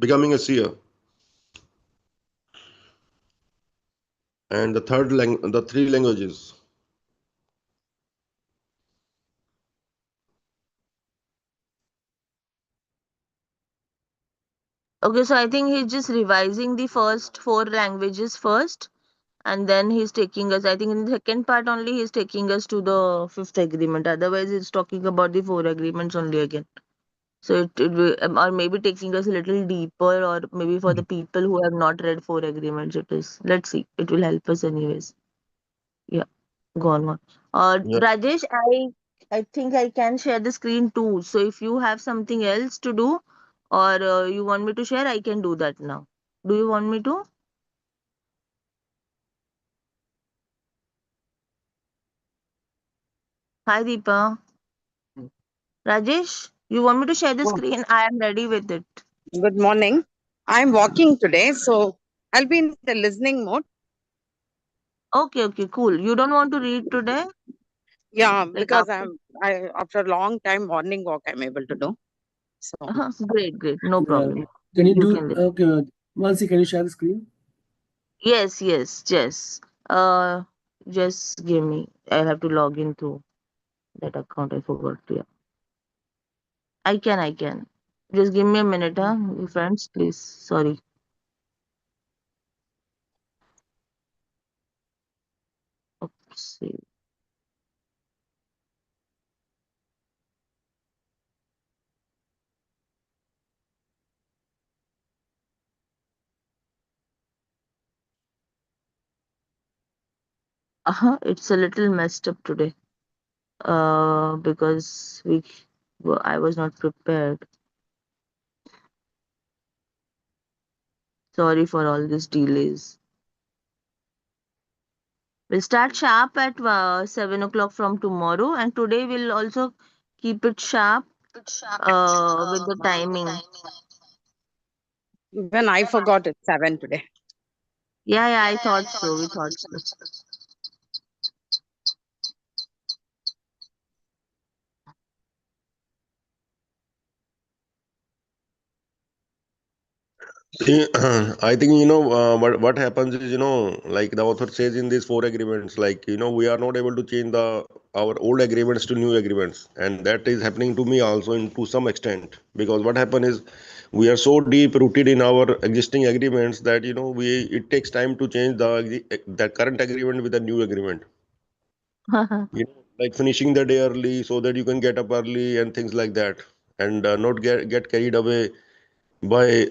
becoming a seer. And the three languages. Okay, so I think he's just revising the first four languages first, and then he's taking us. I think in the second part only he's taking us to the fifth agreement. Otherwise, he's talking about the four agreements only again. So it will, or maybe taking us a little deeper, or maybe for the people who have not read four agreements, it is. Let's see. It will help us anyways. Yeah, go on. Go on. Yeah. Rajesh, I think I can share the screen too. So if you have something else to do, or you want me to share, I can do that now. Do you want me to? Hi, Deepa. Rajesh, you want me to share the Oh, screen? I am ready with it. good morning. I'm walking today, so I'll be in the listening mode. Okay, okay, cool. You don't want to read today? Yeah, Like because after? I after a long time morning walk I'm able to do. So Great, great. No Yeah. problem. Can you You do, can read. okay, Mansi, can you share the screen? Yes, yes, yes. Just give me. I'll have to log in through that account. I forgot. Yeah, I can, I can. Just give me a minute, you friends, please. Sorry. Oops. It's a little messed up today. Because I was not prepared. Sorry for all these delays. We'll start sharp at 7 o'clock from tomorrow, and today we'll also keep it sharp with the timing. even I forgot it's 7 today. Yeah, yeah, I thought so. We thought so. See, I think what happens is like the author says in these four agreements, like we are not able to change the our old agreements to new agreements, and that is happening to me also in to some extent, because what happens is we are so deep rooted in our existing agreements that we it takes time to change the current agreement with the new agreement. Like finishing the day early so that you can get up early and things like that, and not get carried away by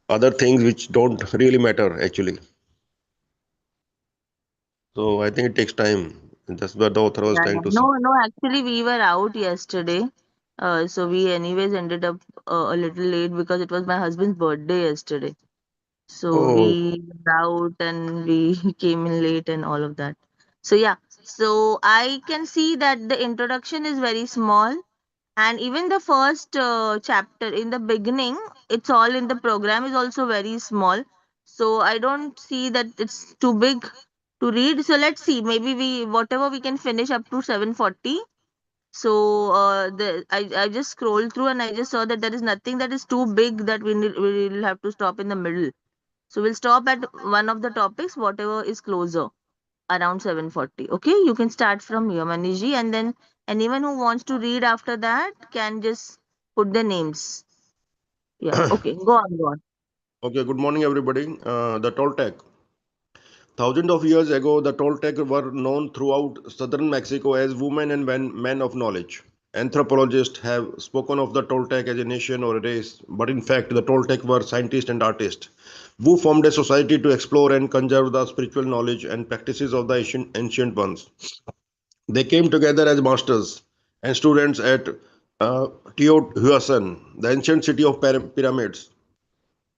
other things which don't really matter actually. So I think it takes time. That's what the author was Yeah, trying yeah. to say. No, no, actually, we were out yesterday. So we anyways ended up a little late because it was my husband's birthday yesterday. So Oh, we were out and we came in late and all of that. So yeah, so I can see that the introduction is very small, and even the first chapter in the beginning, it's all in the program is also very small. So I don't see that it's too big to read. So let's see. Maybe we whatever we can finish up to 7:40. So I just scrolled through and I just saw that there is nothing that is too big that we will have to stop in the middle. So we'll stop at one of the topics, whatever is closer, around 7:40. Okay, you can start from here, Maniji, and then anyone who wants to read after that can just put their names. Yeah, okay, go on, go on. okay. Good morning, everybody. The Toltec. Thousands of years ago, the Toltec were known throughout southern Mexico as women and men of knowledge. Anthropologists have spoken of the Toltec as a nation or a race, but in fact, the Toltec were scientists and artists who formed a society to explore and conserve the spiritual knowledge and practices of the ancient ones. They came together as masters and students at Teotihuacan, the ancient city of pyramids,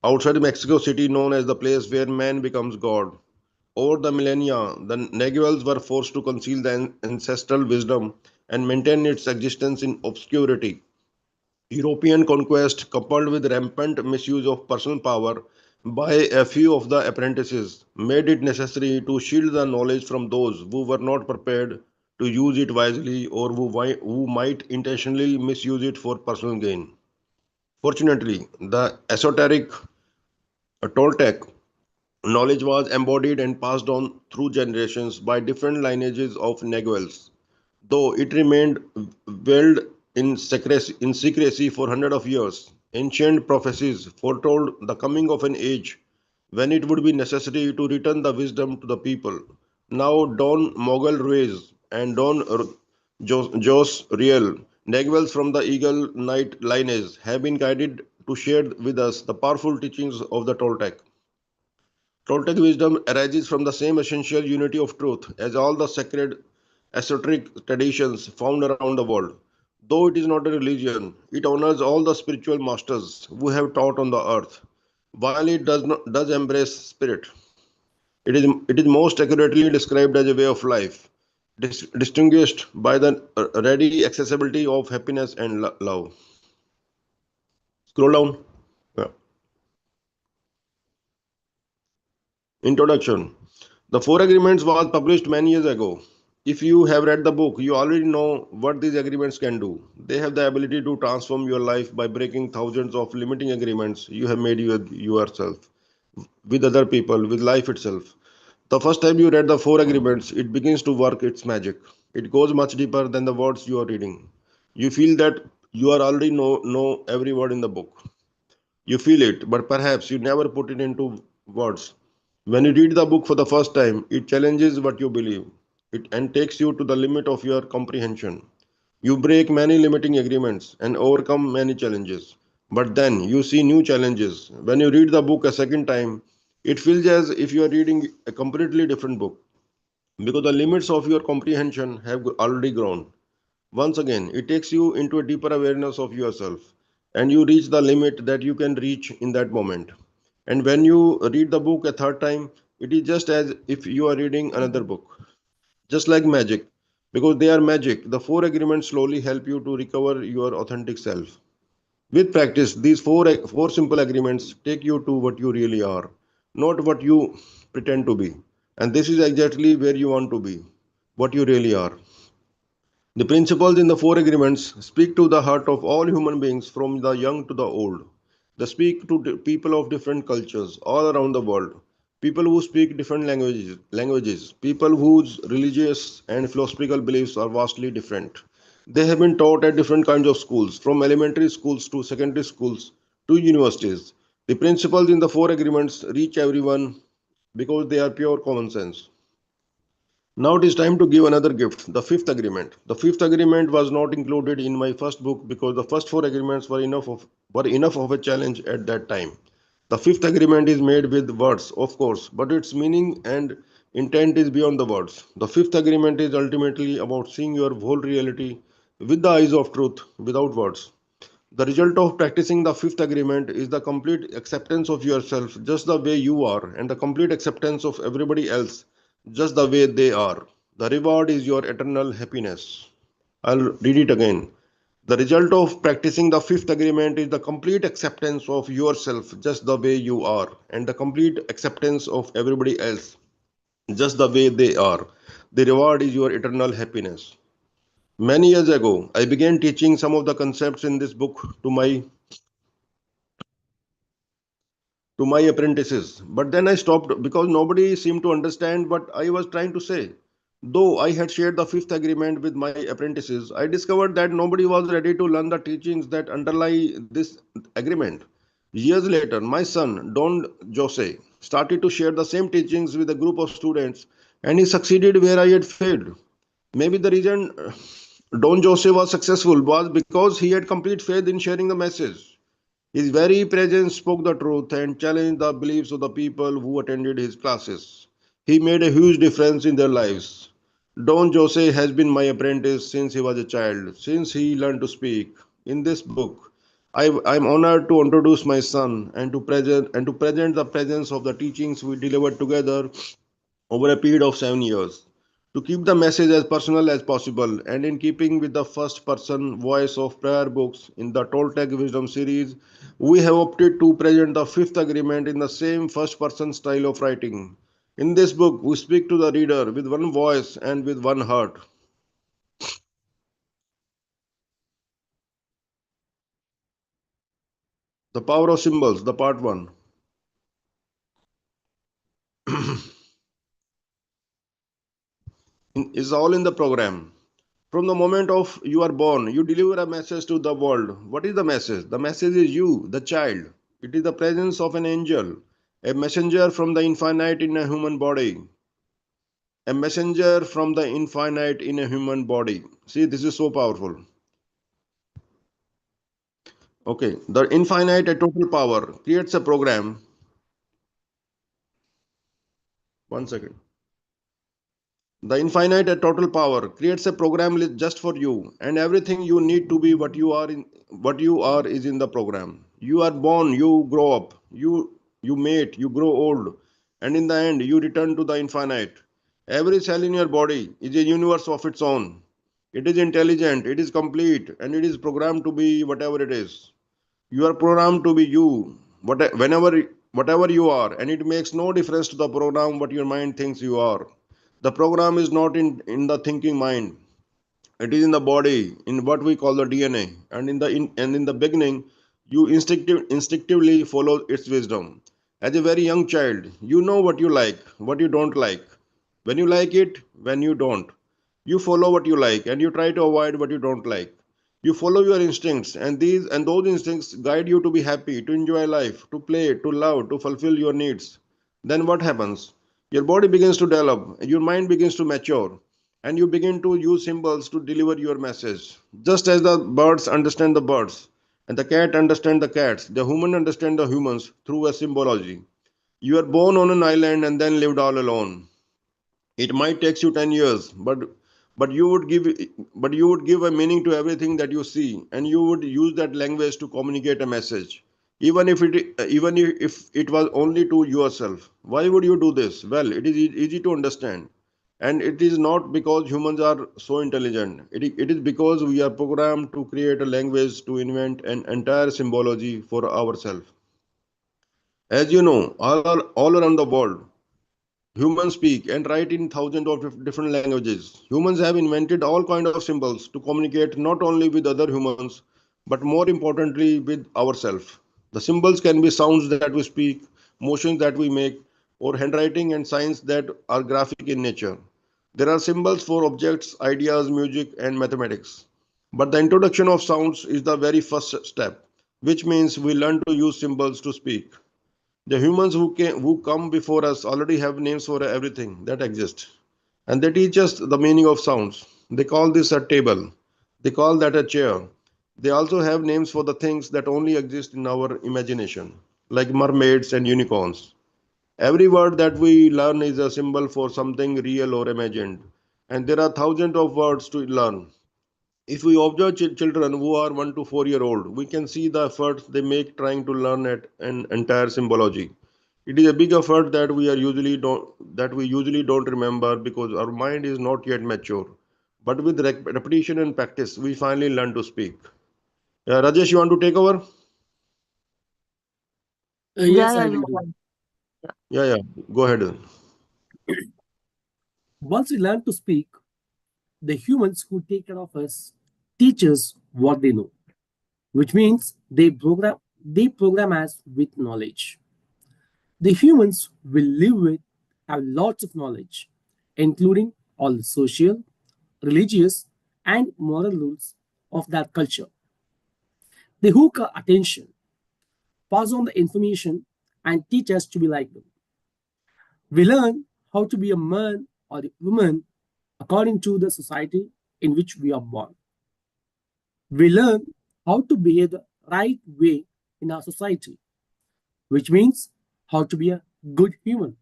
outside Mexico City, known as the place where man becomes God. Over the millennia, the Neguels were forced to conceal the ancestral wisdom and maintain its existence in obscurity. European conquest, coupled with rampant misuse of personal power by a few of the apprentices, made it necessary to shield the knowledge from those who were not prepared to use it wisely or who might intentionally misuse it for personal gain. Fortunately, the esoteric Toltec knowledge was embodied and passed on through generations by different lineages of Neguels, though it remained veiled in secrecy for hundreds of years. Ancient prophecies foretold the coming of an age when it would be necessary to return the wisdom to the people. Now, Don Mogul Ruiz and Don Jos Riel, Neguels from the Eagle Knight lineage, have been guided to share with us the powerful teachings of the Toltec. Toltec wisdom arises from the same essential unity of truth as all the sacred esoteric traditions found around the world. Though it is not a religion, it honors all the spiritual masters who have taught on the earth. While it does embrace spirit, it is most accurately described as a way of life, distinguished by the ready accessibility of happiness and love. Scroll down. Yeah. Introduction. The Four Agreements was published many years ago. If you have read the book, you already know what these agreements can do. They have the ability to transform your life by breaking thousands of limiting agreements you have made with yourself, with other people, with life itself. The first time you read the Four Agreements, it begins to work its magic. It goes much deeper than the words you are reading. You feel that you are already know every word in the book. You feel it, but perhaps you never put it into words. When you read the book for the first time, it challenges what you believe and takes you to the limit of your comprehension. You break many limiting agreements and overcome many challenges. But then you see new challenges. When you read the book a second time, it feels as if you are reading a completely different book because the limits of your comprehension have already grown. Once again, it takes you into a deeper awareness of yourself, and you reach the limit that you can reach in that moment. And when you read the book a third time, it is just as if you are reading another book, just like magic. Because they are magic, the four agreements slowly help you to recover your authentic self. With practice, these four simple agreements take you to what you really are, not what you pretend to be. And this is exactly where you want to be, what you really are. The principles in the four agreements speak to the heart of all human beings from the young to the old. They speak to people of different cultures all around the world. People who speak different languages, people whose religious and philosophical beliefs are vastly different. They have been taught at different kinds of schools, from elementary schools to secondary schools to universities. The principles in the four agreements reach everyone because they are pure common sense. Now it is time to give another gift, the fifth agreement. The fifth agreement was not included in my first book because the first four agreements were enough of a challenge at that time. The fifth agreement is made with words, of course, but its meaning and intent is beyond the words. The fifth agreement is ultimately about seeing your whole reality with the eyes of truth without words. The result of practicing the fifth agreement is the complete acceptance of yourself just the way you are and the complete acceptance of everybody else just the way they are. The reward is your eternal happiness. I'll read it again. The result of practicing the fifth agreement is the complete acceptance of yourself just the way you are and the complete acceptance of everybody else just the way they are. The reward is your eternal happiness. Many years ago, I began teaching some of the concepts in this book to my apprentices. But then I stopped because nobody seemed to understand what I was trying to say. Though I had shared the fifth agreement with my apprentices, I discovered that nobody was ready to learn the teachings that underlie this agreement. Years later, my son, Don Jose, started to share the same teachings with a group of students, and he succeeded where I had failed. Maybe the reason Don Jose was successful was because he had complete faith in sharing the message. His very presence spoke the truth and challenged the beliefs of the people who attended his classes. He made a huge difference in their lives. Don Jose has been my apprentice since he was a child, since he learned to speak. In this book, I'm honored to introduce my son and to present the presence of the teachings we delivered together over a period of 7 years. To keep the message as personal as possible and in keeping with the first person voice of prayer books in the Toltec Wisdom series, we have opted to present the fifth agreement in the same first person style of writing. In this book, we speak to the reader with one voice and with one heart. The power of symbols, the part 1. Is all in the program. From the moment of you are born, you deliver a message to the world. What is the message? The message is you, the child. It is the presence of an angel, a messenger from the infinite in a human body. A messenger from the infinite in a human body. See, this is so powerful. Okay, the infinite, a total power, creates a program. 1 second. The infinite, a total power, creates a program just for you, and everything you need to be what you are is in the program. You are born, you grow up, you mate, you grow old, and in the end you return to the infinite. Every cell in your body is a universe of its own. It is intelligent, it is complete, and it is programmed to be whatever it is. You are programmed to be you, whatever you are, and it makes no difference to the program what your mind thinks you are. The program is not in the thinking mind. It is in the body, in what we call the DNA. And in the beginning, you instinctively follow its wisdom. As a very young child, you know what you like, what you don't like. When you like it, when you don't. You follow what you like and you try to avoid what you don't like. You follow your instincts, and those instincts guide you to be happy, to enjoy life, to play, to love, to fulfill your needs. Then what happens? Your body begins to develop, your mind begins to mature, and you begin to use symbols to deliver your message. Just as the birds understand the birds, and the cat understand the cats, the human understand the humans through a symbology. You are born on an island and then lived all alone. It might take you 10 years, but you would give a meaning to everything that you see, and you would use that language to communicate a message, even if it was only to yourself. Why would you do this? Well, it is easy to understand, and it is not because humans are so intelligent. It is because we are programmed to create a language, to invent an entire symbology for ourselves. As you know, all around the world, humans speak and write in thousands of different languages. Humans have invented all kinds of symbols to communicate not only with other humans, but more importantly with ourselves. The symbols can be sounds that we speak, motions that we make, or handwriting and signs that are graphic in nature. There are symbols for objects, ideas, music, and mathematics. But the introduction of sounds is the very first step, which means we learn to use symbols to speak. The humans who come before us already have names for everything that exists. And they teach us the meaning of sounds. They call this a table. They call that a chair. They also have names for the things that only exist in our imagination, like mermaids and unicorns. Every word that we learn is a symbol for something real or imagined. And there are thousands of words to learn. If we observe children who are 1 to 4 year old, we can see the efforts they make trying to learn an entire symbology. It is a big effort that we usually don't remember because our mind is not yet mature. But with repetition and practice, we finally learn to speak. Rajesh, you want to take over? Yes, Yeah, I yeah, will you do. can. Yeah. Yeah, go ahead. Once we learn to speak, the humans who take care of us teach us what they know, which means they program us with knowledge. The humans we live with have lots of knowledge, including all the social, religious, and moral rules of that culture. They hook our attention, pass on the information, and teach us to be like them. We learn how to be a man or a woman according to the society in which we are born. We learn how to behave the right way in our society, which means how to be a good human.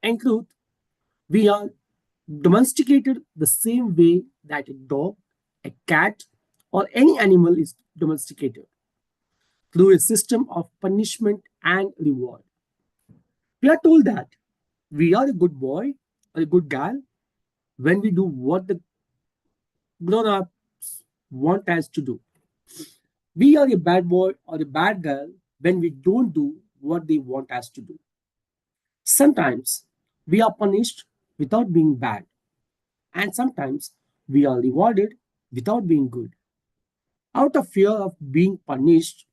In truth, we are domesticated the same way that a dog, a cat, or any animal is domesticated through a system of punishment and reward. We are told that we are a good boy or a good girl when we do what the grown ups want us to do. We are a bad boy or a bad girl when we don't do what they want us to do. Sometimes we are punished without being bad, and sometimes we are rewarded without being good. Out of fear of being punished,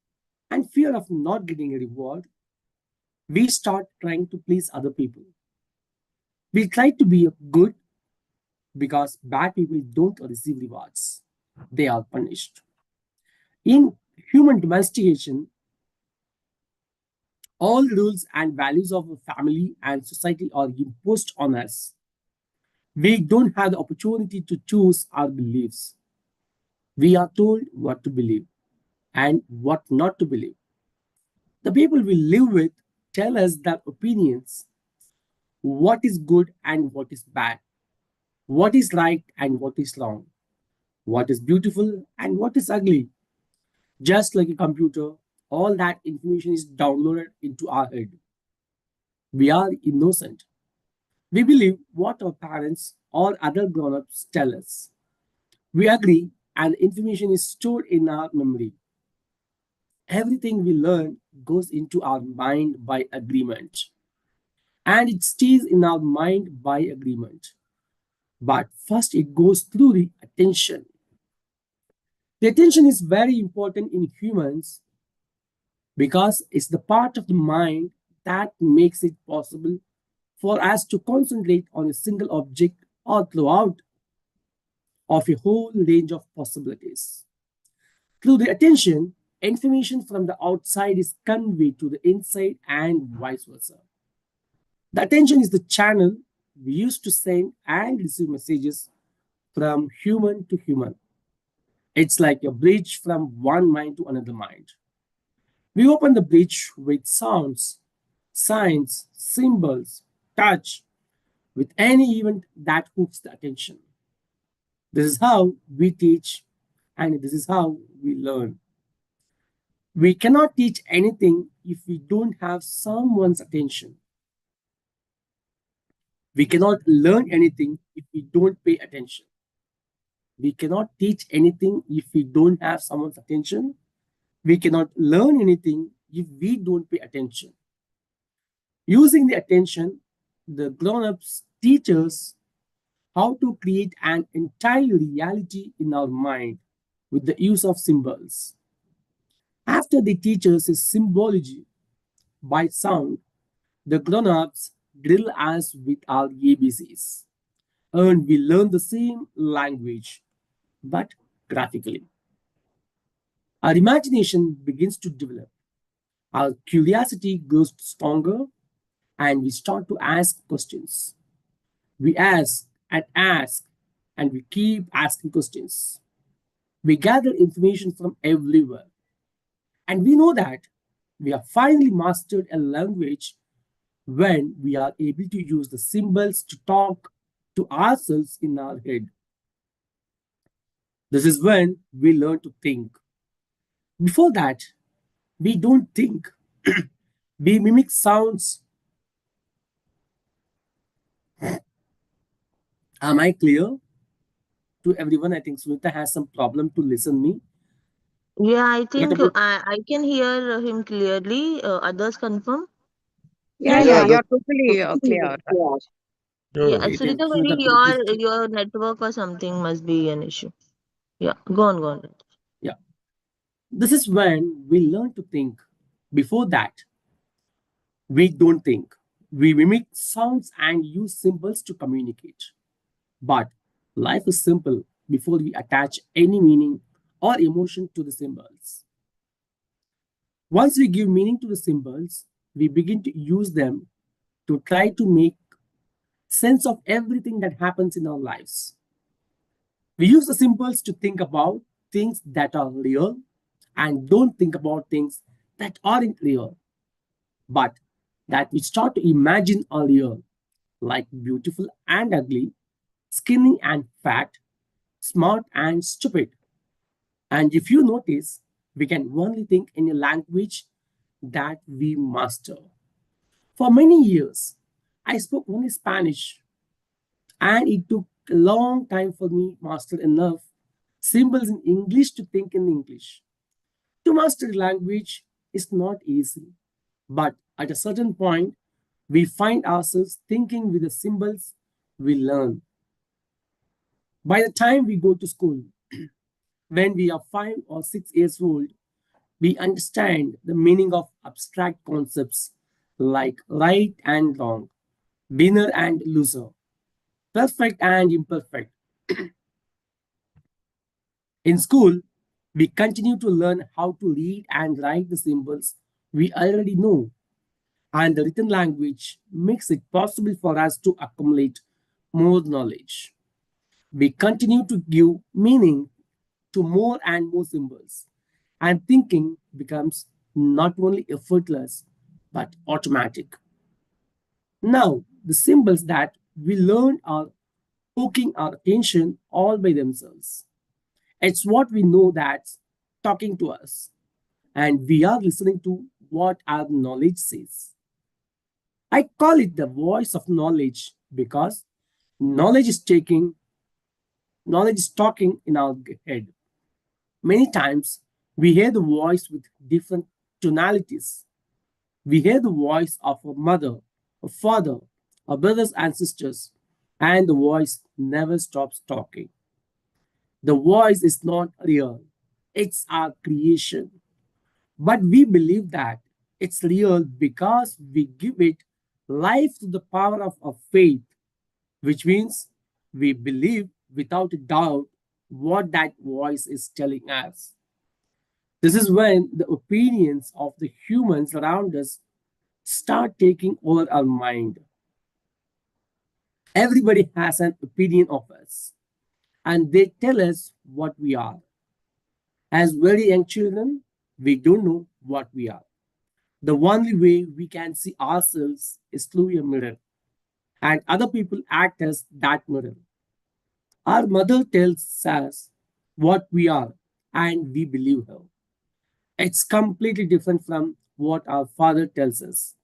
and fear of not getting a reward, we start trying to please other people. We try to be good because bad people don't receive rewards, they are punished. In human domestication, all rules and values of a family and society are imposed on us. We don't have the opportunity to choose our beliefs. We are told what to believe and what not to believe. The people we live with tell us their opinions, what is good and what is bad, what is right and what is wrong, what is beautiful and what is ugly. Just like a computer, all that information is downloaded into our head. We are innocent. We believe what our parents or other grown ups tell us. We agree, and the information is stored in our memory. Everything we learn goes into our mind by agreement, and it stays in our mind by agreement. But first, it goes through the attention. The attention is very important in humans because it's the part of the mind that makes it possible for us to concentrate on a single object or throughout of a whole range of possibilities. Through the attention, information from the outside is conveyed to the inside and vice versa. The attention is the channel we use to send and receive messages from human to human. It's like a bridge from one mind to another mind. We open the bridge with sounds, signs, symbols, touch, with any event that hooks the attention. This is how we teach and this is how we learn. We cannot teach anything if we don't have someone's attention. We cannot learn anything if we don't pay attention. We cannot teach anything if we don't have someone's attention. We cannot learn anything if we don't pay attention. Using the attention, the grown-ups teach us how to create an entire reality in our mind with the use of symbols. After they teach us symbology by sound, the grown-ups drill us with our ABCs, and we learn the same language, but graphically. Our imagination begins to develop. Our curiosity grows stronger, and we start to ask questions. We ask, and we keep asking questions. We gather information from everywhere. And we know that we have finally mastered a language when we are able to use the symbols to talk to ourselves in our head. This is when we learn to think. Before that, we don't think. We mimic sounds. Am I clear to everyone? I think Sunita has some problem to listen me. Yeah, I What think about I can hear him clearly. Others confirm. Yeah, Yeah, yeah, the you're totally clear. Yeah, okay. Sunita, maybe Sunita, could you please? your network or something must be an issue. Yeah, go on, go on. Yeah. This is when we learn to think. Before that, we don't think. We mimic sounds and use symbols to communicate. But life is simple before we attach any meaning or emotion to the symbols. Once we give meaning to the symbols, we begin to use them to try to make sense of everything that happens in our lives. We use the symbols to think about things that are real and don't think about things that aren't real, but that we start to imagine are real, like beautiful and ugly, skinny and fat, smart and stupid. And if you notice, we can only think in a language that we master. For many years, I spoke only Spanish, and it took a long time for me to master enough symbols in English to think in English. To master a language is not easy, but at a certain point, we find ourselves thinking with the symbols we learn. By the time we go to school, when we are 5 or 6 years old, We understand the meaning of abstract concepts like right and wrong, winner and loser, perfect and imperfect. In school, we continue to learn how to read and write the symbols we already know, and the written language makes it possible for us to accumulate more knowledge. We continue to give meaning to more and more symbols, and thinking becomes not only effortless but automatic. Now, the symbols that we learn are hooking our attention all by themselves. It's what we know that's talking to us, and we are listening to what our knowledge says. I call it the voice of knowledge because knowledge is taking, knowledge is talking in our head. Many times we hear the voice with different tonalities. We hear the voice of a mother, a father, our brothers and sisters, and the voice never stops talking. The voice is not real, it's our creation. But we believe that it's real because we give it life through the power of our faith, which means we believe without a doubt what that voice is telling us. This is when the opinions of the humans around us start taking over our mind. Everybody has an opinion of us, and they tell us what we are. As very young children, we don't know what we are. The only way we can see ourselves is through a mirror, and other people act as that mirror. Our mother tells us what we are, and we believe her. It's completely different from what our father tells us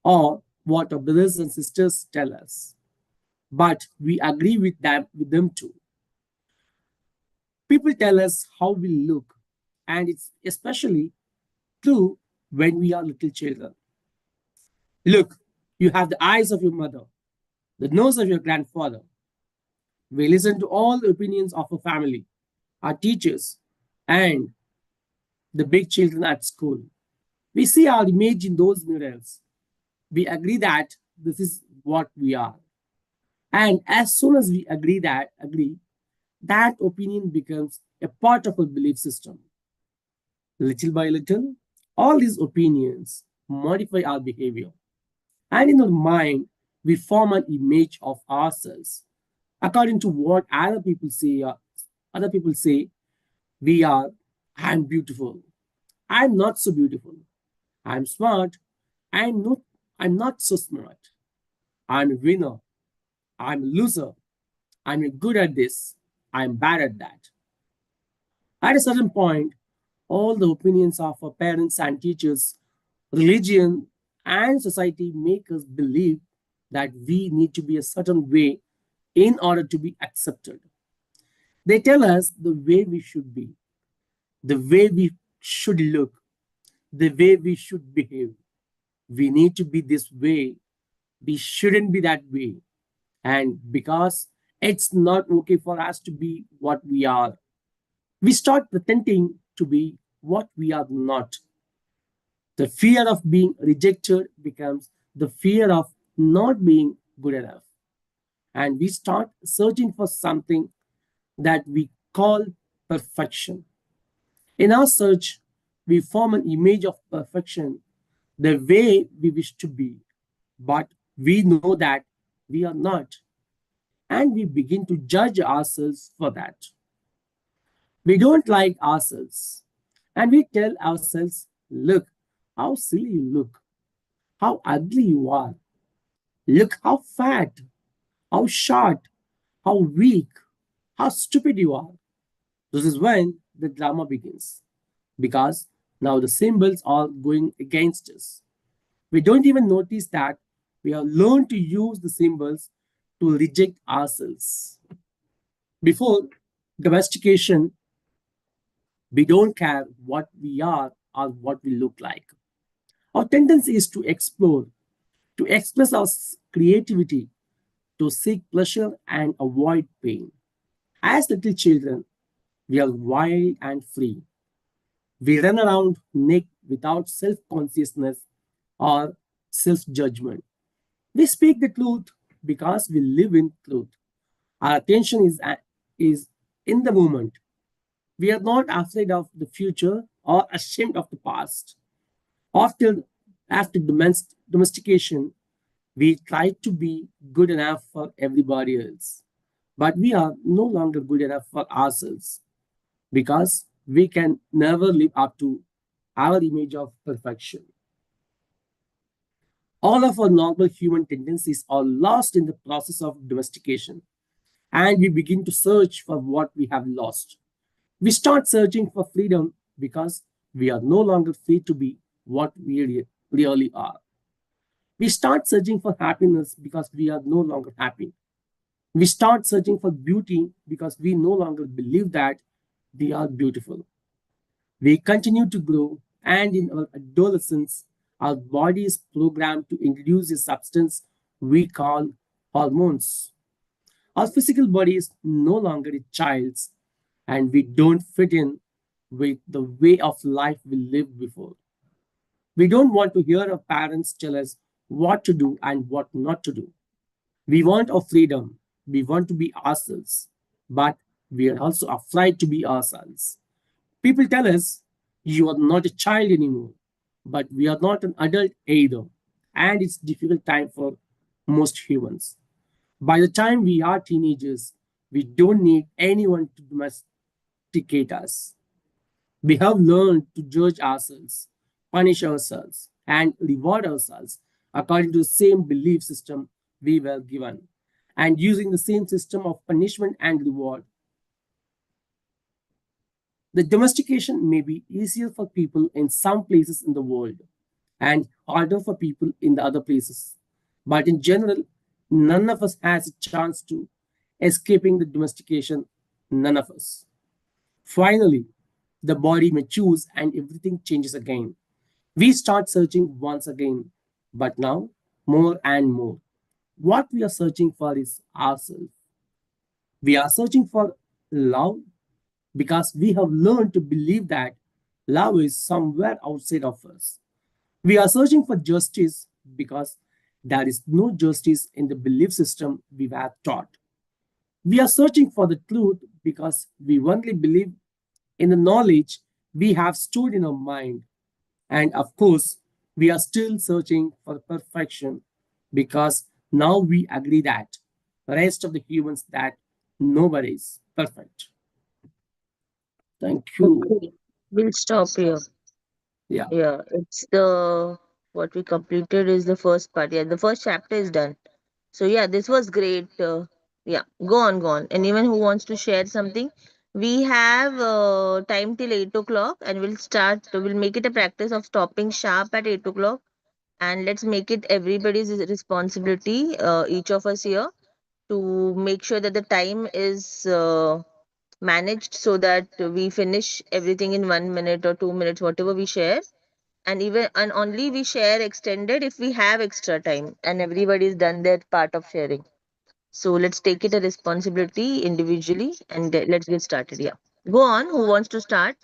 or what our brothers and sisters tell us. But we agree with them too. People tell us how we look, and it's especially true when we are little children. Look, you have the eyes of your mother, the nose of your grandfather. We listen to all the opinions of our family, our teachers, and the big children at school. We see our image in those mirrors. We agree that this is what we are. And as soon as we agree, that opinion becomes a part of our belief system. Little by little, all these opinions modify our behavior. And in our mind, we form an image of ourselves according to what other people say we are. I'm beautiful. I'm not so beautiful. I'm smart. I'm not. I'm not so smart. I'm a winner. I'm a loser. I'm good at this. I'm bad at that. At a certain point, all the opinions of our parents and teachers, religion, and society make us believe that we need to be a certain way in order to be accepted. They tell us the way we should be, the way we should look, the way we should behave. We need to be this way. We shouldn't be that way. And because it's not okay for us to be what we are, we start pretending to be what we are not. The fear of being rejected becomes the fear of not being good enough. And we start searching for something that we call perfection. In our search, we form an image of perfection the way we wish to be, but we know that we are not, and we begin to judge ourselves for that. We don't like ourselves, and we tell ourselves, look how silly you look, how ugly you are, look how fat, how short, how weak, how stupid you are. This is when the drama begins because now the symbols are going against us. We don't even notice that we have learned to use the symbols to reject ourselves. Before domestication, we don't care what we are or what we look like. Our tendency is to explore, to express our creativity, to seek pleasure and avoid pain. As little children, we are wild and free. We run around naked without self consciousness or self judgment. We speak the truth because we live in truth. Our attention is in the moment. We are not afraid of the future or ashamed of the past. After, after domestication, we try to be good enough for everybody else. But we are no longer good enough for ourselves because we can never live up to our image of perfection. All of our normal human tendencies are lost in the process of domestication, and we begin to search for what we have lost. We start searching for freedom because we are no longer free to be what we really are. We start searching for happiness because we are no longer happy. We start searching for beauty because we no longer believe that we are beautiful. We continue to grow, and in our adolescence, our body is programmed to introduce a substance we call hormones. Our physical body is no longer a child's, and we don't fit in with the way of life we lived before. We don't want to hear our parents tell us what to do and what not to do. We want our freedom. We want to be ourselves, but we are also afraid to be ourselves. People tell us, you are not a child anymore, but we are not an adult either. And it's difficult time for most humans. By the time we are teenagers, we don't need anyone to domesticate us. We have learned to judge ourselves, punish ourselves, and reward ourselves according to the same belief system we were given. And using the same system of punishment and reward, the domestication may be easier for people in some places in the world and harder for people in the other places. But in general, none of us has a chance to escaping the domestication. None of us. Finally, the body matures and everything changes again. We start searching once again, but now more and more. What we are searching for is ourselves. We are searching for love because we have learned to believe that love is somewhere outside of us. We are searching for justice because there is no justice in the belief system we were taught. We are searching for the truth because we only believe in the knowledge we have stored in our mind. And of course, we are still searching for perfection because now we agree that the rest of the humans that nobody is perfect. Thank you. Okay, we'll stop here. Yeah. Yeah, it's the what we completed is the first part. Yeah, the first chapter is done. So yeah, this was great. Yeah, go on, go on. Anyone who wants to share something, we have time till 8 o'clock, and we'll start. We'll make it a practice of stopping sharp at 8 o'clock, and let's make it everybody's responsibility, each of us here, to make sure that the time is managed so that we finish everything in 1 minute or 2 minutes, whatever we share, and only we share extended if we have extra time and everybody's done their part of sharing. So let's take it a responsibility individually and let's get started. Yeah. Go on. Who wants to start?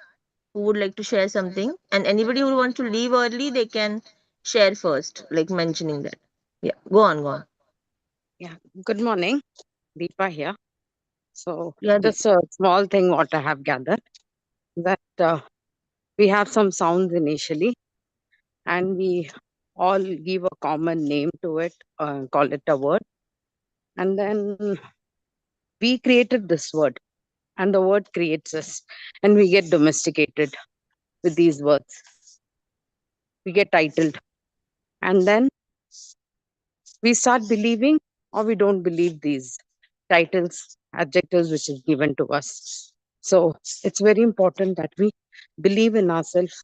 Who would like to share something? And anybody who wants to leave early, they can share first, like mentioning that. Yeah. Go on. Go on. Yeah. Good morning. Deepa here. So Yeah. just a small thing what I have gathered that we have some sounds initially and we all give a common name to it, call it a word. And then we created this word and the word creates us and we get domesticated with these words. We get titled and then we start believing or we don't believe these titles, adjectives which is given to us. So it's very important that we believe in ourselves,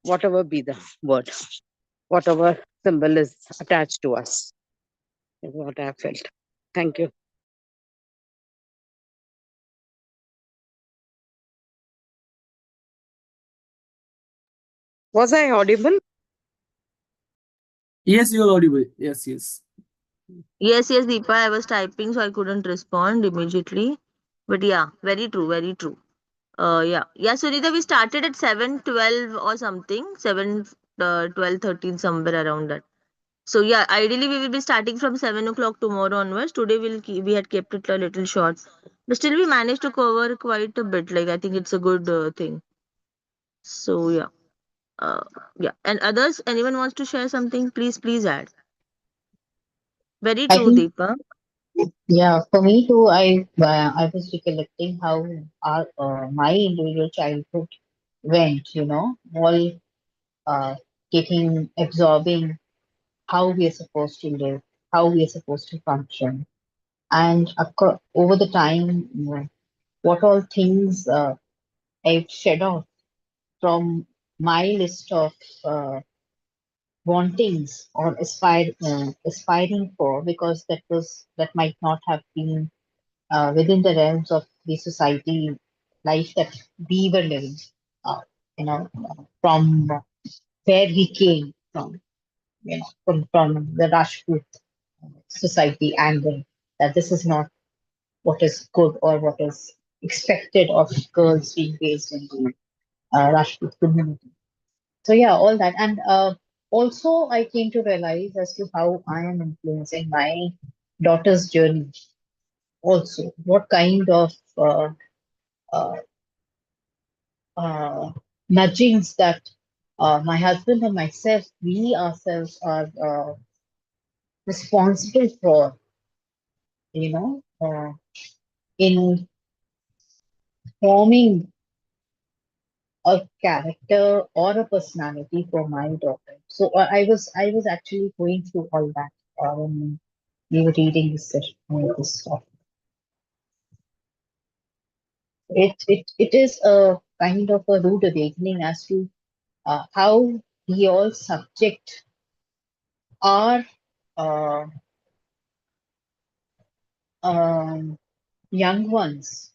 whatever be the word, whatever symbol is attached to us, is what I have felt. Thank you. Was I audible? Yes, you're audible. Yes, yes. Yes, yes, Deepa. I was typing, so I couldn't respond immediately. But yeah, very true, very true. Yeah, Sunita, we started at 7:12 or something, 7, 12, 13, somewhere around that. So yeah, ideally we will be starting from 7 o'clock tomorrow onwards. Today we had kept it a little short, but still we managed to cover quite a bit. Like I think it's a good thing. So uh, yeah. And others, anyone wants to share something? Please add. Very I true, think, Deepa. yeah, for me too, I was recollecting how my individual childhood went, all uh, getting, absorbing how we are supposed to live, how we are supposed to function. And over the time, what all things I've shed off from my list of uh, wantings or aspiring for, because that might not have been within the realms of the society life that we were living, from where we came from, from the Rajput society angle, that this is not what is good or what is expected of girls being raised in the Rajput community. So yeah, all that, and also I came to realize as to how I am influencing my daughter's journey. Also, what kind of uh, uh, nudgings that my husband and myself, we ourselves are responsible for, in forming a character or a personality for my daughter. So I was actually going through all that when we were reading this session, this stuff. It is a kind of a rude awakening as to how we all subject our uh, um, young ones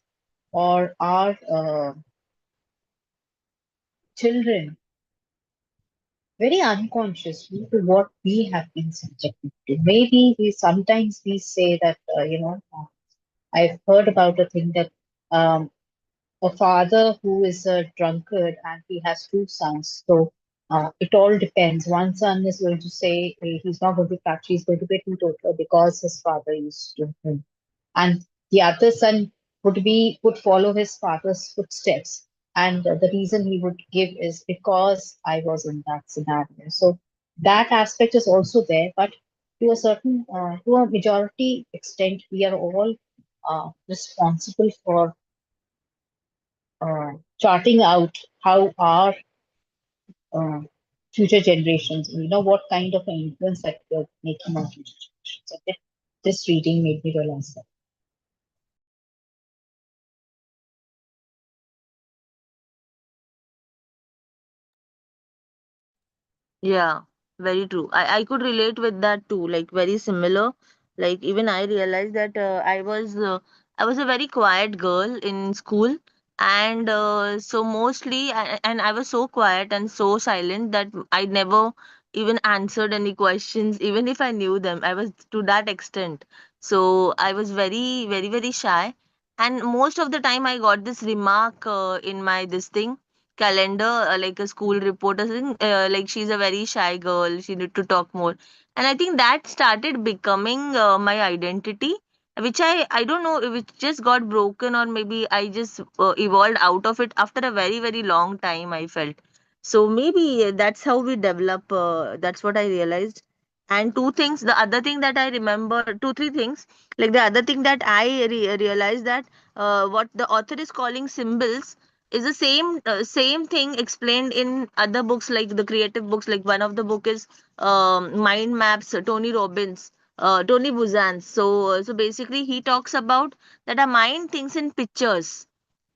or our children very unconsciously to what we have been subjected to. Maybe we say that I've heard about a thing that a father who is a drunkard and he has two sons. So it all depends. One son is going to say he's not going to touch, he's going to be teetotaler because his father used to drink. And the other son would follow his father's footsteps. And the reason he would give is because I was in that scenario. So that aspect is also there, but to a majority extent, we are all responsible for charting out how our uh, future generations, what kind of an influence that we're making on future generations. So this reading made me realize that. Yeah, very true. I could relate with that too, like very similar. Like even I realized that I was a very quiet girl in school, and so mostly and I was so quiet and so silent that I never even answered any questions, even if I knew them. I was to that extent. So I was very shy, and most of the time I got this remark in my this thing calendar, like a school report or something, like she's a very shy girl, she need to talk more. And I think that started becoming my identity, which I don't know if it just got broken or maybe I just evolved out of it after a very long time, I felt. So maybe that's how we develop, that's what I realized. And two things, the other thing that I remember, two three things, like the other thing that I realized that what the author is calling symbols is the same thing explained in other books, like the creative books. Like one of the book is Mind Maps, Tony Robbins, Tony Buzan. So basically he talks about that our mind thinks in pictures.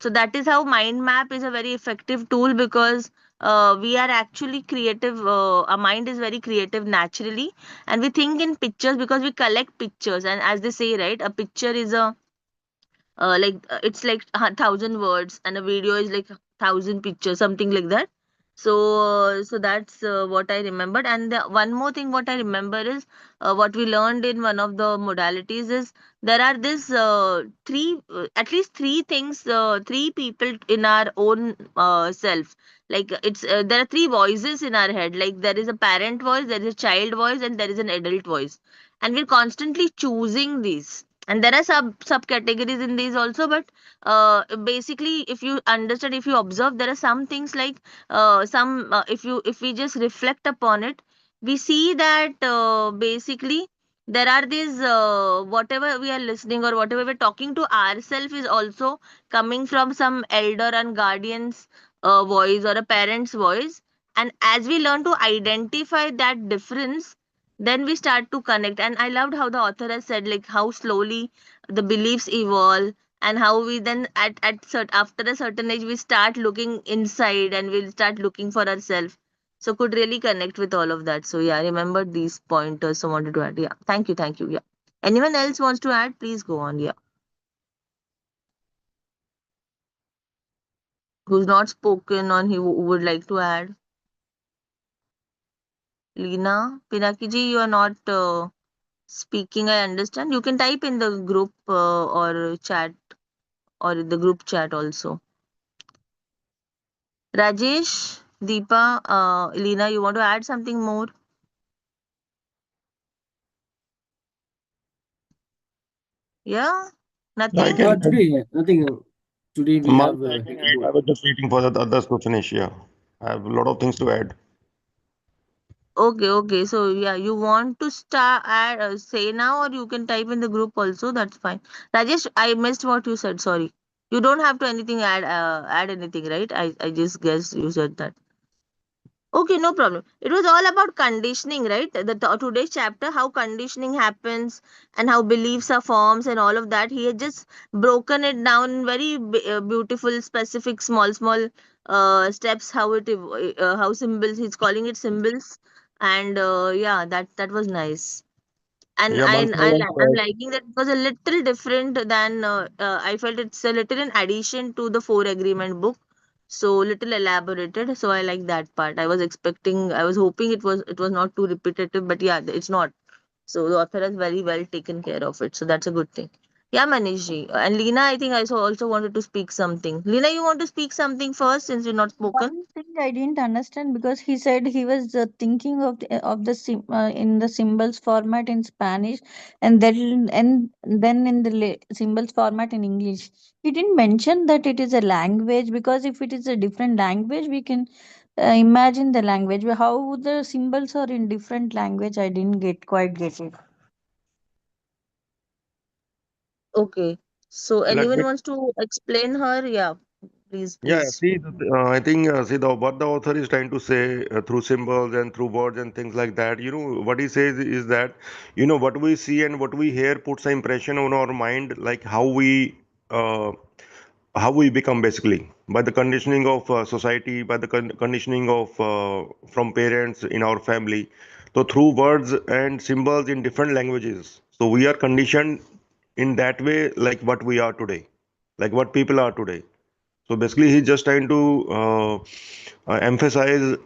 So that is how mind map is a very effective tool, because we are actually creative, our mind is very creative naturally, and we think in pictures because we collect pictures. And as they say, right, a picture is a it's like 1,000 words, and a video is like 1,000 pictures, something like that. So that's what I remembered. And one more thing, what I remember is what we learned in one of the modalities is there are this at least three things, three people in our own self. Like there are three voices in our head. Like there is a parent voice, there is a child voice, and there is an adult voice, and we're constantly choosing these. And there are subcategories in these also, but basically, if you understand, if you observe, there are some things like some if we just reflect upon it, we see that basically there are these whatever we are listening or whatever we're talking to ourselves is also coming from some elder and guardian's voice or a parent's voice. And as we learn to identify that difference, then we start to connect. And I loved how the author has said like how slowly the beliefs evolve, and how we then after a certain age we start looking inside and we'll start looking for ourselves. So could really connect with all of that. So yeah, I remembered these pointers, so wanted to add. Yeah, thank you, yeah. Anyone else wants to add, please go on. Yeah, who's not spoken on, who would like to add? Lena, Pinaki ji, you are not speaking, I understand. You can type in the group or chat, or the group chat also. Rajesh, Deepa, Lena, you want to add something more? Yeah, I nothing. can. Today, nothing. Today we My have side, I can add. I good. was just waiting for the others to finish. Yeah, I have a lot of things to add. Okay. So yeah, you want to start say now, or you can type in the group also. That's fine. Rajesh, I missed what you said. Sorry. You don't have to anything add anything, right? I just guess you said that. Okay, no problem. It was all about conditioning, right? Today's chapter, how conditioning happens and how beliefs are forms and all of that. He had just broken it down in very beautiful, specific, small steps. How symbols. He's calling it symbols, and yeah, that was nice. And Yeah, Mansi, I want to I'm add. liking that it was a little different than I felt it's a little in addition to the four agreement book, so little elaborated. So I like that part. I was hoping it was not too repetitive, but yeah, it's not. So the author has very well taken care of it. So that's a good thing. Yeah, Manishji. And Lena, I think also wanted to speak something. Lena, you want to speak something first since you're not spoken? One thing I didn't understand because he said he was thinking in the symbols format in Spanish, and then in the symbols format in English. He didn't mention that it is a language, because if it is a different language, we can imagine the language. But how the symbols are in different language, I didn't quite get it. Okay. So Let anyone me. wants to explain her? Yeah, please, Yeah, please. see, I think see what the author is trying to say through symbols and through words and things like that. What he says is that what we see and what we hear puts an impression on our mind, like uh, how we become basically by the conditioning of society, by the conditioning of from parents in our family. So through words and symbols in different languages, so we are conditioned in that way, like what we are today, like what people are today. So basically, he's just trying to emphasize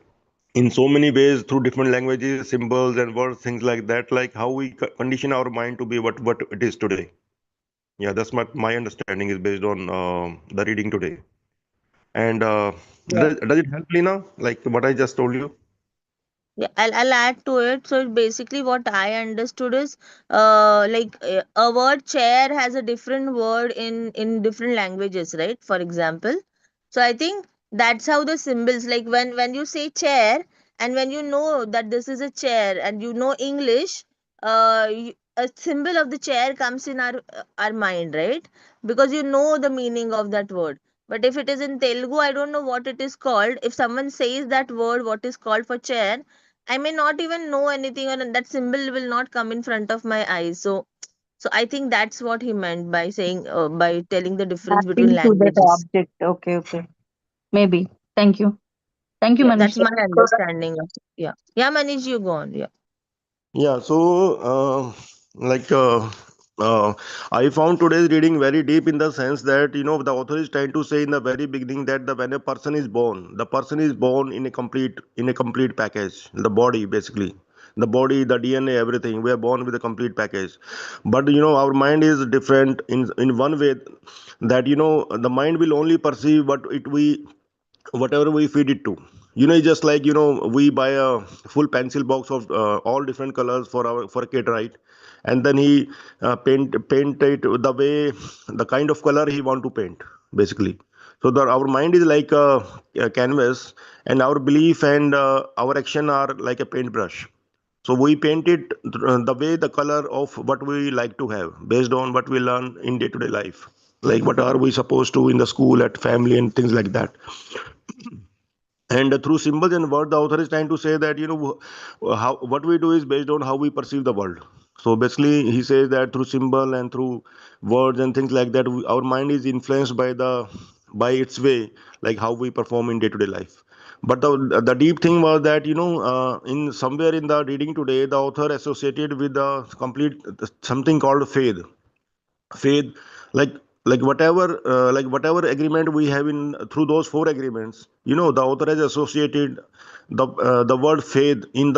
in so many ways through different languages, symbols, and words, things like that, like how we condition our mind to be what it is today. Yeah, that's my understanding is based on the reading today. And does it help, Lena? Like what I just told you? Yeah, I'll add to it. So basically, what I understood is, a word chair has a different word in different languages, right? For example, so I think that's how the symbols, like when you say chair, and when you know that this is a chair and you know English, a symbol of the chair comes in our mind, right? Because you know the meaning of that word. But if it is in Telugu, I don't know what it is called. If someone says that word, what is called for chair, I may not even know anything, or that symbol will not come in front of my eyes. So I think that's what he meant by saying, by telling the difference between Mapping to that languages. object. Okay. Maybe. Thank you. Thank you, Yeah, that's Manish. my understanding of it. Yeah, Manish, you go on. Yeah. Yeah. So like I found today's reading very deep in the sense that the author is trying to say in the very beginning that when a person is born, the person is born in a complete package. The body basically, the body, the DNA, everything. We are born with a complete package. But our mind is different in one way that the mind will only perceive whatever we feed it to. It's just like we buy a full pencil box of all different colors for a kid, right? And then he paint it the way, the kind of color he want to paint basically. So our mind is like a canvas, and our belief and our action are like a paintbrush. So we paint it the way, the color of what we like to have based on what we learn in day to day life, like what are we supposed to in the school, at family, and things like that. And through symbols and words, the author is trying to say that how what we do is based on how we perceive the world. So basically he says that through symbol and through words and things like that, our mind is influenced by its way, like how we perform in day-to-day life. But the deep thing was that in somewhere in the reading today, the author associated with the complete something called faith, like whatever agreement we have in through those four agreements. The author has associated the word faith in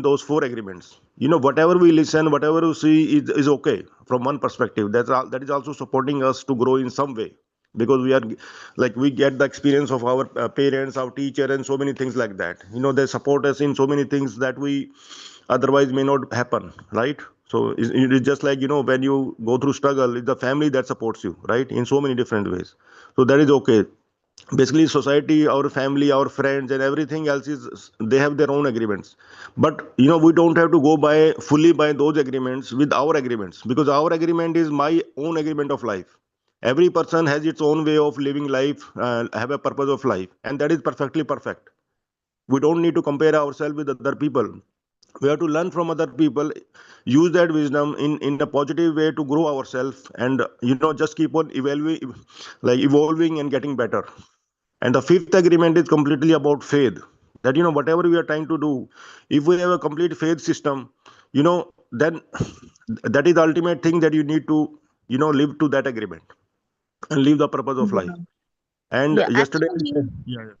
those four agreements. Whatever we listen, whatever we see is okay from one perspective. That is also supporting us to grow in some way, because we are like we get the experience of our parents, our teacher, and so many things like that. They support us in so many things that we otherwise may not happen, right? So it's just like when you go through struggle, it's the family that supports you, right, in so many different ways. So that is okay. Basically society, our family, our friends, and everything else is, they have their own agreements. But we don't have to go by fully by those agreements with our agreements, because our agreement is my own agreement of life. Every person has its own way of living life, have a purpose of life, and that is perfectly perfect. We don't need to compare ourselves with other people. We have to learn from other people, use that wisdom in a positive way to grow ourselves, and just keep on evolving and getting better. And the fifth agreement is completely about faith, that whatever we are trying to do, if we have a complete faith system, then that is the ultimate thing, that you need to live to that agreement and live the purpose of life. Yeah. And Yeah, yesterday, actually, yeah,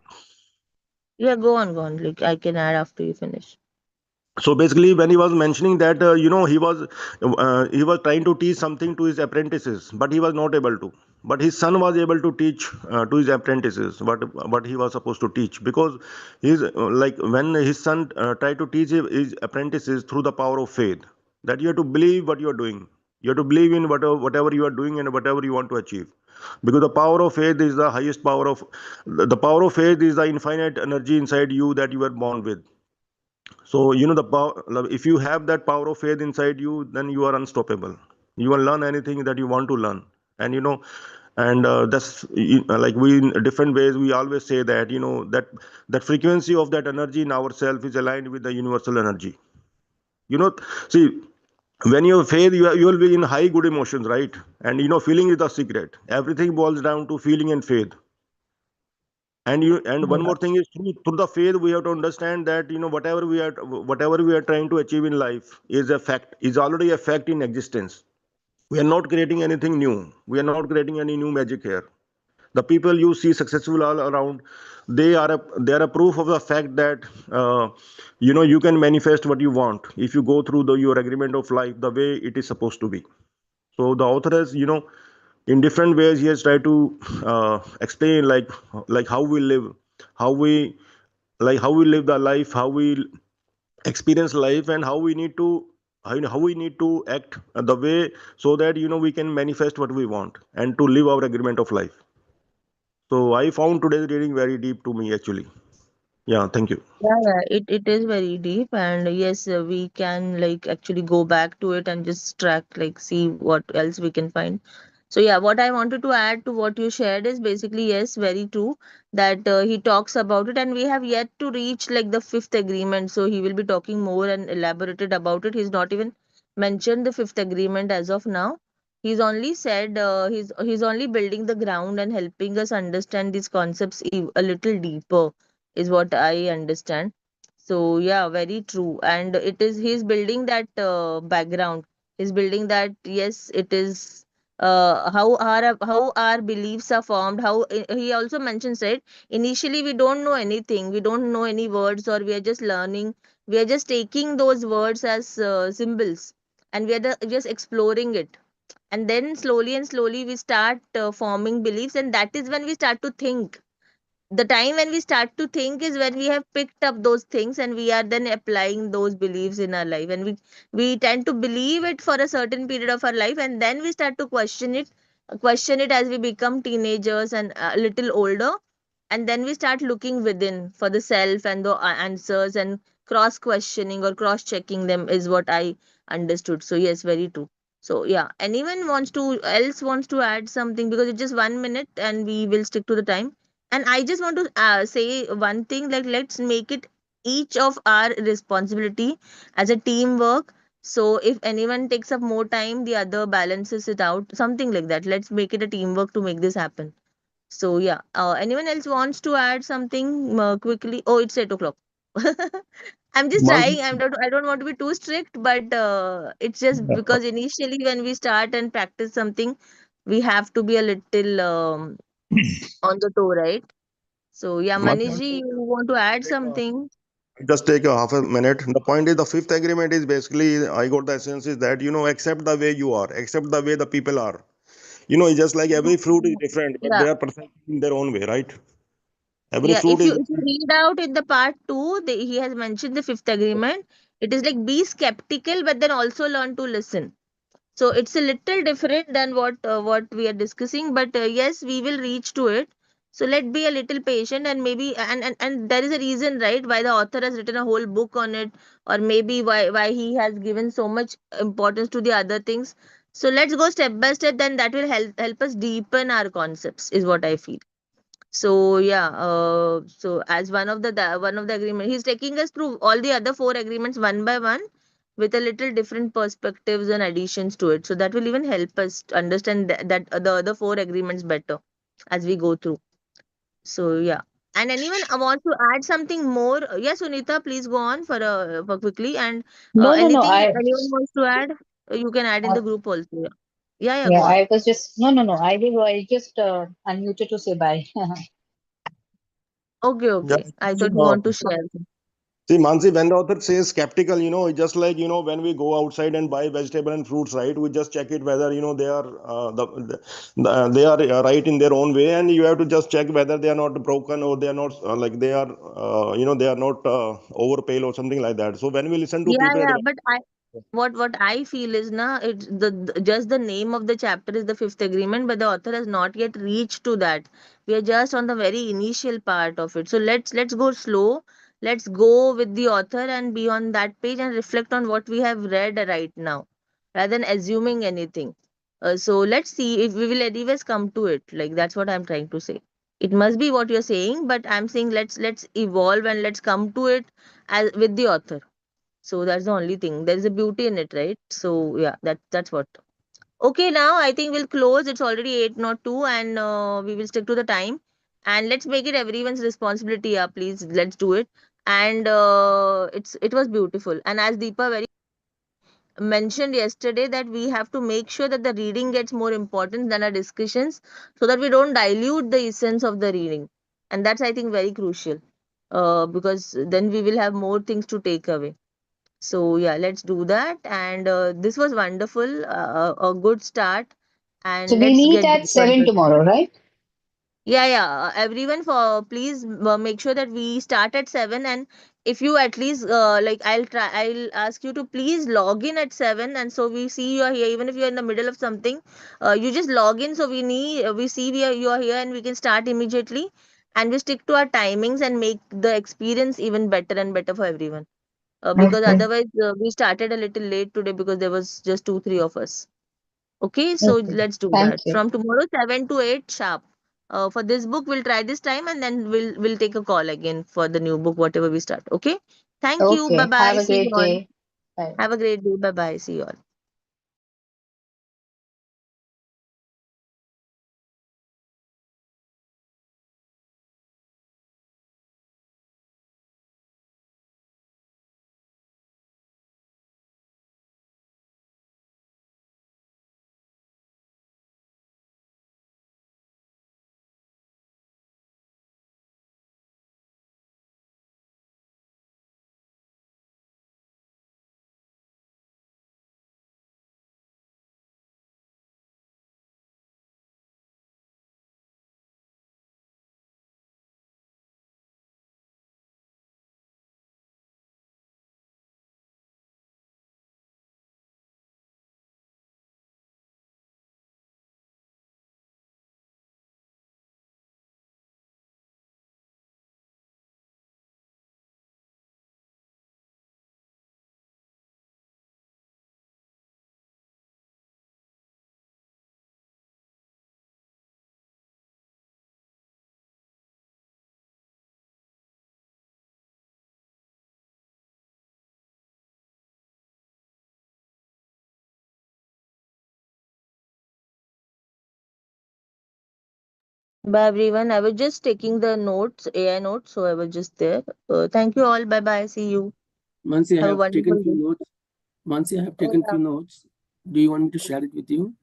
yeah, go on. Like I can add after you finish. so basically when he was mentioning that he was trying to teach something to his apprentices, but he was not able to. But his son was able to teach to his apprentices what he was supposed to teach, because he's like when his son tried to teach his apprentices through the power of faith, that you have to believe what you are doing. You have to believe in whatever you are doing and whatever you want to achieve, because the power of faith is the highest power of the power of faith is the infinite energy inside you that you were born with. So the power, if you have that power of faith inside you, then you are unstoppable. You will learn anything that you want to learn. And and that's like we in different ways we always say that that frequency of that energy in ourself is aligned with the universal energy. you know See, when you faith, you will be in high good emotions, right? And feeling is the secret. Everything boils down to feeling and faith. And one Yeah. more thing is, through the faith we have to understand that whatever we are trying to achieve in life is a fact, is already a fact in existence. We are not creating anything new. We are not creating any new magic here. The people you see successful all around, they are a proof of the fact that you can manifest what you want if you go through your agreement of life the way it is supposed to be. So the author has, in different ways, he has tried to explain like how we live, how we how we live the life, how we experience life, and how we need to act the way, so that we can manifest what we want and to live our agreement of life. So I found today's reading very deep to me actually. Yeah, thank you. Yeah, it is very deep, and yes, we can like actually go back to it and just track, like see what else we can find. So yeah, what I wanted to add to what you shared is basically yes, very true that he talks about it, and we have yet to reach like the fifth agreement. So he will be talking more and elaborated about it. He's not even mentioned the fifth agreement as of now. He's only said he's only building the ground and helping us understand these concepts a little deeper is what I understand. So yeah, very true. And it is he's building that background. He's building that, yes, it is how our beliefs are formed. How he also mentions it. Initially, we don't know anything. We don't know any words, or we are just learning. We are just taking those words as symbols, and we are just exploring it. And then slowly and slowly we start forming beliefs, and that is when we start to think. The time when we start to think is when we have picked up those things, and we are then applying those beliefs in our life, and we tend to believe it for a certain period of our life, and then we start to question it as we become teenagers and a little older. And then we start looking within for the self and the answers, and cross questioning or cross checking them is what I understood. So yes, very true. So yeah, anyone wants to add something, because it's just 1 minute and we will stick to the time. And I just want to say one thing, like, let's make it each of our responsibility as a teamwork. So if anyone takes up more time, the other balances it out, something like that. Let's make it a teamwork to make this happen. So yeah, anyone else wants to add something quickly? Oh, it's 8 o'clock. I'm just Mansi, trying. I don't want to be too strict, but it's just because initially when we start and practice something, we have to be a little on the toe, right? So yeah, Mansi, Manishji, you want to add something? just take a half a minute. The point is, the fifth agreement is basically, I got the essence is that, accept the way you are, accept the way the people are. It's just like every fruit is different, but Yeah. they are perfect in their own way, right? Every Yeah, fruit is if you read out in the part two, he has mentioned the fifth agreement. It is like, be skeptical, but then also learn to listen. So it's a little different than what we are discussing, but yes, we will reach to it. So let's be a little patient, and maybe and there is a reason, right, why the author has written a whole book on it, or maybe why he has given so much importance to the other things. So let's go step by step. Then that will help us deepen our concepts, is what I feel. So yeah, so as one of the agreement, he's taking us through all the other four agreements one by one, with a little different perspectives and additions to it. So that will even help us to understand that the other four agreements better as we go through. So yeah. And anyone want to add something more? Yes, Sunita, please go on for quickly. And No, no, no. anything anyone wants to add, you can add in the Uh, group also. Yeah, yeah, yeah, yeah, go on. I was just no, no, no. I just unmuted to say bye. Okay, just, okay. I thought you want to share. see, Mansi, when the author says skeptical, it's just like, when we go outside and buy vegetable and fruits, right? We just check it whether, they are they are right in their own way, and you have to just check whether they are not broken, or they are not like they are, they are not over pale or something like that. So when we listen to Yeah, people yeah. advice, But what I feel is, na, it's just the name of the chapter is the fifth agreement, but the author has not yet reached to that. We are just on the very initial part of it. So let's go slow. Let's go with the author and be on that page and reflect on what we have read right now, rather than assuming anything. So let's see if we will anyways come to it. Like, that's what I'm trying to say. It must be what you're saying, but I'm saying let's evolve and let's come to it as with the author. So that's the only thing. There is a beauty in it, right? So yeah, that's what. Okay, now I think we'll close. It's already 8, not 2, and we will stick to the time. And let's make it everyone's responsibility. Yeah, please, let's do it. And it was beautiful. And as Deepa very mentioned yesterday, that we have to make sure that the reading gets more important than our discussions, so that we don't dilute the essence of the reading. And that's, I think, very crucial. Because then we will have more things to take away. So yeah, let's do that. And this was wonderful, a good start. So And we let's meet get at deeper 7 into it. tomorrow, right? Yeah, yeah. Everyone, for please make sure that we start at 7. And if you at least like, I'll ask you to please log in at 7, and so we see you are here. Even if you're in the middle of something, you just log in, so we see you are here, and we can start immediately. And we stick to our timings and make the experience even better and better for everyone. Because Okay. otherwise we started a little late today because there was just 2 3 of us. Okay, so Okay. let's do Thank that you. from tomorrow 7 to 8 sharp. For this book we'll try this time, and then we'll take a call again for the new book, whatever we start. Okay, thank you, bye Okay. bye, Have a see you great all. day. Bye. Have a great day, bye bye, see you all. Bye everyone. I was just taking the notes, AI notes, so I was just there. Thank you all. Bye bye. See you. Mansi, I Have a have taken wonderful few day. notes. Mansi, I have Oh taken yeah. few notes. Do you want me to share it with you?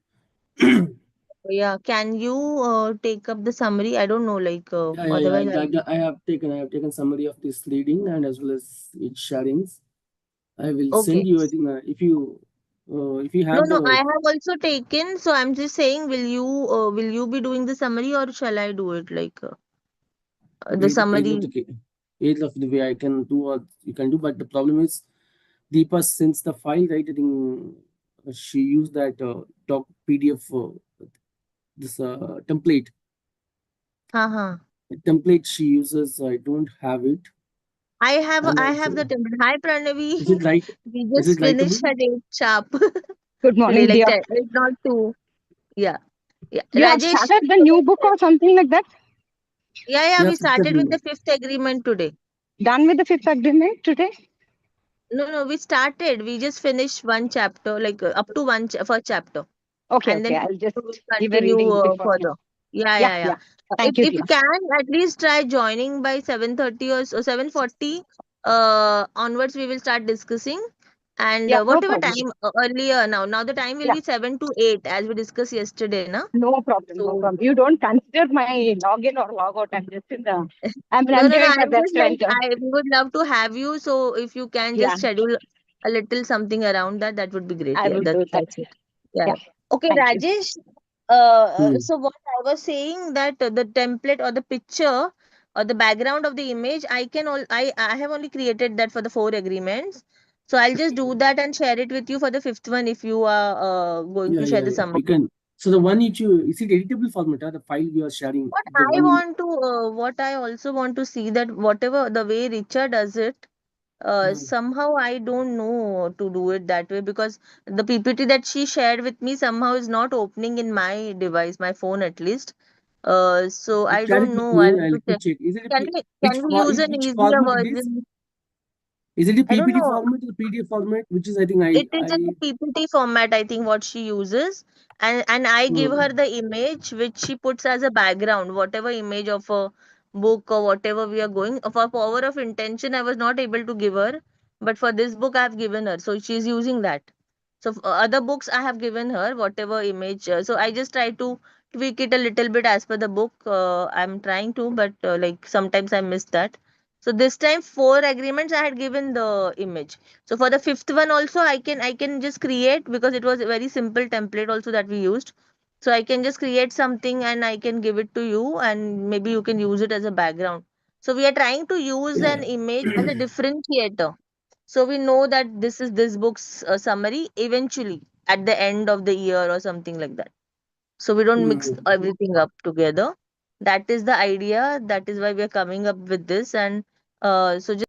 Yeah. Can you take up the summary? I don't know, like Yeah. otherwise I. I have taken summary of this reading and as well as its sharings. I will Okay. send you. I think if you No, have no, I the have also taken. So I'm just saying, will you be doing the summary or shall I do it? Like the either of summary. the either of the way I can do or you can do. But the problem is Deepa since the file right. I think she used that doc PDF this template. Haha. The template she uses, I don't have it, and I have also the template. Hi Pranavi. is it right? We Is just it finished writable? at 8 sharp Good today, morning, like dear. 10, if not 2. Yeah. Yeah. You have Rajesh. started the new book or something like that? Yeah, we Yes, it's started with the the fifth agreement today. Done with the fifth agreement today? No, we started. We just finished one chapter, like up to first chapter, Okay, and okay. then I'll just we will give a continue reading before. further. Yeah, Yeah. yeah. If Thank you, you dear. can, at least try joining by 7:30 or so, 7:40 onwards. We will start discussing. And Yeah, no whatever problem. time earlier now the time will Yeah, be 7 to 8 as we discussed yesterday, na? no problem, no So problem. You don't consider my login or log out. I'm just in the, I'm no, doing my I'm best just like friend. I would love to have you. So if you can Yeah, just schedule a little something around that, that would be great. I Yeah, will do that. that's it. Yeah. Yeah, Okay, thank you. Rajesh. Hmm. So what I was saying that the template or the picture or the background of the image, I have only created that for the 4 agreements. So I'll just do that and share it with you for the fifth one if you are going to share the Yeah. You summary. can. So the one which you is it editable format or the file we are sharing? The one in. What I also want to see that whatever the way Richard does it, Hmm. somehow I don't know to do it that way because the PPT that she shared with me somehow is not opening in my device, my phone at least. So I Share it don't with know. I me. have to Let me check. check. Is it a P, Can we use an which easier format it is? version? Is it a I don't PPT know. format or PDF format? Which is I think It is in the I PPT format, I think, what she uses, and I give her hmm. the image which she puts as a background, whatever image of a book or whatever we are going. For power of intention, I was not able to give her, but for this book, I have given her, so she's using that. So other books I have given her whatever image. So I just try to tweak it a little bit as per the book. I'm trying to, but like sometimes I miss that. So this time 4 agreements I had given the image. So for the fifth one also I can just create because it was a very simple template also that we used. So I can just create something and I can give it to you and maybe you can use it as a background. So we are trying to use Yeah. an image as a differentiator. So we know that this is this book's summary eventually at the end of the year or something like that. So we don't mix Hmm. everything up together. That is the idea. That is why we are coming up with this. And so just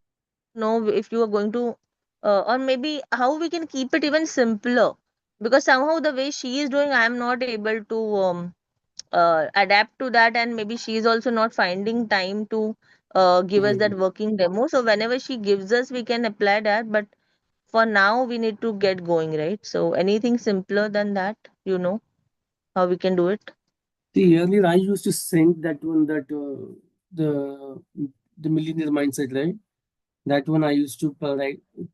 know if you are going to or maybe how we can keep it even simpler because somehow the way she is doing I am not able to adapt to that and maybe she is also not finding time to give us that Hmm. working demo, so whenever she gives us we can apply that, but for now we need to get going, right? So anything simpler than that, how we can do it. See, earlier I used to send that one that the the millionaire mindset, right? That one I used to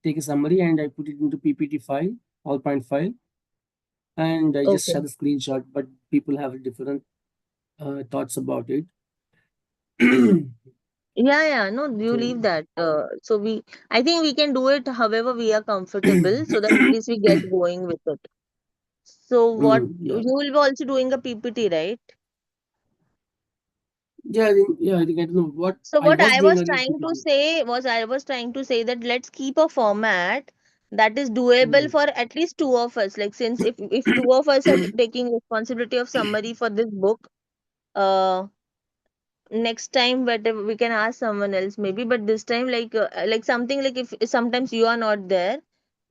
take a summary and I put it into PPT file, all point file, and I just Okay. share the screenshot. But people have different thoughts about it. Yeah, no, you So, leave that. So I think we can do it however we are comfortable so that at least we get going with it. So what you yeah, will be also doing a PPT, right? I think I don't know what So I what was I doing was earlier trying to PPT. say was I was trying to say that let's keep a format that is doable Mm. for at least two of us. Like since if two of us are taking responsibility of summary for this book, uh next time whatever we can ask someone else maybe, but this time like something like if sometimes you are not there,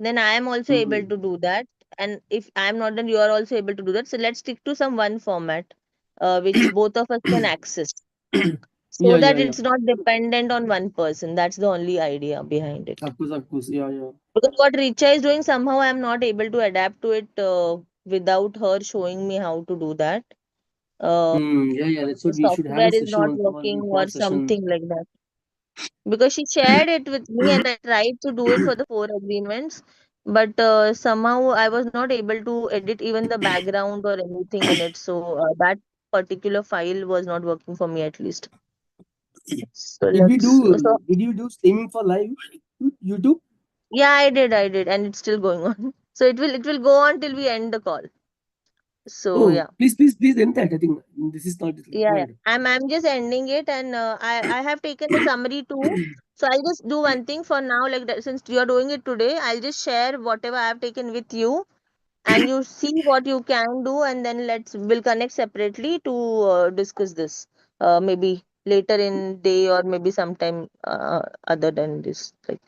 then I am also able Mm. to do that, and if I am not, then you are also able to do that. So let's stick to some one format which both of us can access so that Yeah. it's not dependent on one person. That's the only idea behind it. Of course, yeah. Because what Richa is doing, somehow I'm not able to adapt to it without her showing me how to do that. Yeah, that's the what we should have software a is session not on tomorrow. working We or call session. something like that. Because she shared it with me and I tried to do it for the 4 agreements, but somehow I was not able to edit even the background or anything in it. So that particular file was not working for me at least. So Did we let's. do? So Did you do streaming for live YouTube? yeah, I did, and it's still going on. So it will go on till we end the call. So Oh, yeah. please end that. I think this is not Yeah. required. I'm just ending it, and I have taken the summary too. So I'll just do one thing for now, like that, since you are doing it today, I'll just share whatever I have taken with you, and you see what you can do, and then we'll connect separately to discuss this. Maybe later in day or maybe sometime other than this. Like.